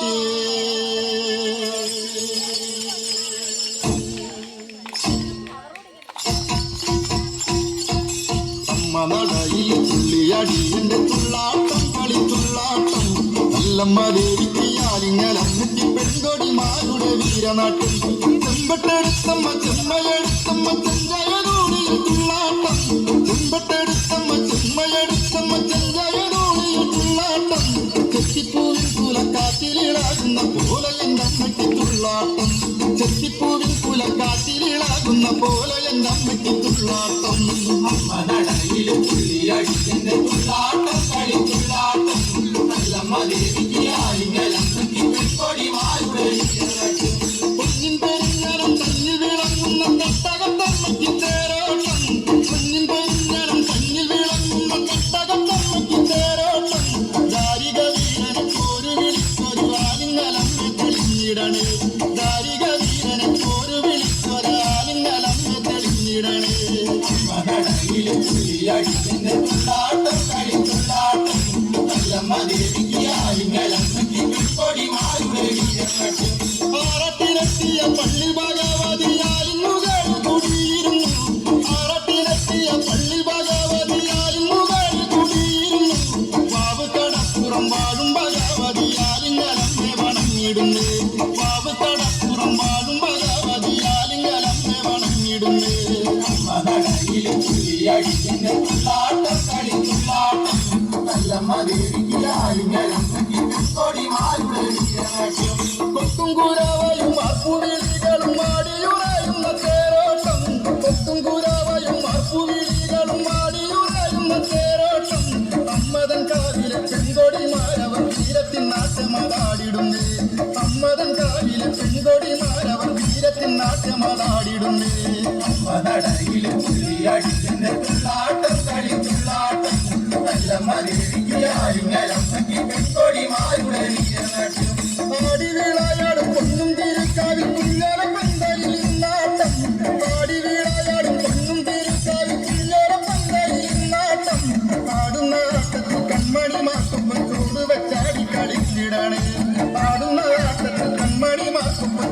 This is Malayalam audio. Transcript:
കാറ്റേ നടയിൽ തുള്ളിയടി എന്റെ തുള്ളാട്ടം കളിത്തുള്ളാട്ടം നല്ലമ്മ ദേവിക്ക് ആലിങ്ങലമ്മയ്ക്ക് പെൺകൊടിമാരുടെ വീരനാട്ടം ചെമ്പട്ടെടുത്തമ്മ ചെമ്മയെടുത്തമ്മ ചെഞ്ചയനൂടിയിൽ തുള്ളാട്ടം ചെമ്പട്ടെടുത്തമ്മ ചെമ്മയെടുത്തമ്മ ചെഞ്ചയനൂടിയിൽ തുള്ളാട്ടം ചെത്തിപ്പൂവിൻ കുലക്കാറ്റിലിളാകുന്ന പോലെ എന്റെ അമ്മയ്ക്ക് തുള്ളാട്ടം ചെത്തിപ്പൂവിൻ കുലക്കാറ്റിലിളാകുന്ന പോലെ എന്റെ അമ്മയ്ക്ക് തുള്ളാട്ടം തുള്ളിയടിന്റെ തുള്ളാട്ടം കളിത്തുള്ളാട്ടം നല്ലമ്മ ദേവിക്ക് ആലിങ്ങലമ്മയ്ക്ക് പെൺകൊടിമാരുടെ പൊന്നിൻ പെരിഞ്ഞനം കഞ്ഞിൽ വിളങ്ങുന്ന തട്ടകത്തമ്മയ്ക്ക് തേരോട്ടം പൊന്നിൻ പെരിഞ്ഞനം കഞ്ഞിൽ വിളങ്ങുന്ന തട്ടകത്തമ്മയ്ക്ക് തേരോട്ടം ദാരിക വീരനെ പോരു വിളിച്ചൊരു ആലിങ്ങലമ്മ തെളിഞ്ഞിടണേ ദാരിക വീരനെ പോരു വിളിച്ചൊരു ആലിങ്ങലമ്മ തെളിഞ്ഞിടണേ തുള്ളിയടിന്റെ തുള്ളാട്ടം കളിത്തുള്ളാട്ടം നല്ലമ്മ ദേവിക്ക് ആലിങ്ങലമ്മയ്ക്ക് പെൺകൊടിമാരുടെ വീരനാട്ടം ആറട്ടിലെത്തിയ പള്ളി ഭഗവതിയാലിന്നുകൾ കുടിയിരുന്നു ആറട്ടിലെത്തിയ പള്ളി ഭഗവതിയാലിന്നുകൾ കുടിയിരുന്നു പാവ് കടപ്പുറം വാഴും ഭഗവതിയാലിങ്ങലമ്മെ വണങ്ങിടുന്നേ പാവ് കടപ്പുറം വാഴും ഭഗവതിയാലിങ്ങലമ്മെ വണങ്ങിടുന്നേ തുള്ളിയടിന്റെ തുള്ളാട്ടം കളിത്തുള്ളാട്ടം നല്ലമ്മ ദേവിക്ക് ആലിങ്ങലമ്മയ്ക്ക് പെൺകൊടിമാരുടെ വീരനാട്ടം കൊത്തും കുരാവയും മാർപ്പുവിളികളും ആടിയുറയുന്ന തേരോട്ടം കൊത്തും കുരാവയും മാർപ്പുവിളികളും ആടിയുറയുന്ന തേരോട്ടം അമ്മതൻ കാവിലെ പെൺകൊടിമാരവർ വീരത്തിൻ നാട്യമതാടിടുന്നേ അമ്മതൻ കാവിലെ പെൺകൊടിമാരവർ വീരത്തിൻ നാട്യമതാടിടുന്നേ അമ്മനടയിലെ തുള്ളിയടിന്റെ തുള്ളാട്ടം കളിത്തുള്ളാട്ടം നല്ലമ്മ ദേവിക്ക് ആലിങ്ങലമ്മയ്ക്ക് പെൺകൊടിമാരുടെ വീരനാട്ടം ആടി വീളായാടും പൊന്നും തിരുക്കാവിൽ കുഞ്ഞോര പന്തലിൽ നാട്ടം ആടി വീളായാടും പൊന്നും തിരുക്കാവിൽ കുഞ്ഞോര പന്തലിൽ നാട്ടം ആടുന്ന ആട്ടത്തിൽ കൺമണി മാക്കുമ്പോൾ ചൂട് വെച്ചാടി കളിച്ചിടണേ ആടുന്ന ആട്ടത്തിൽ കൺമണി മാക്കുമ്പോൾ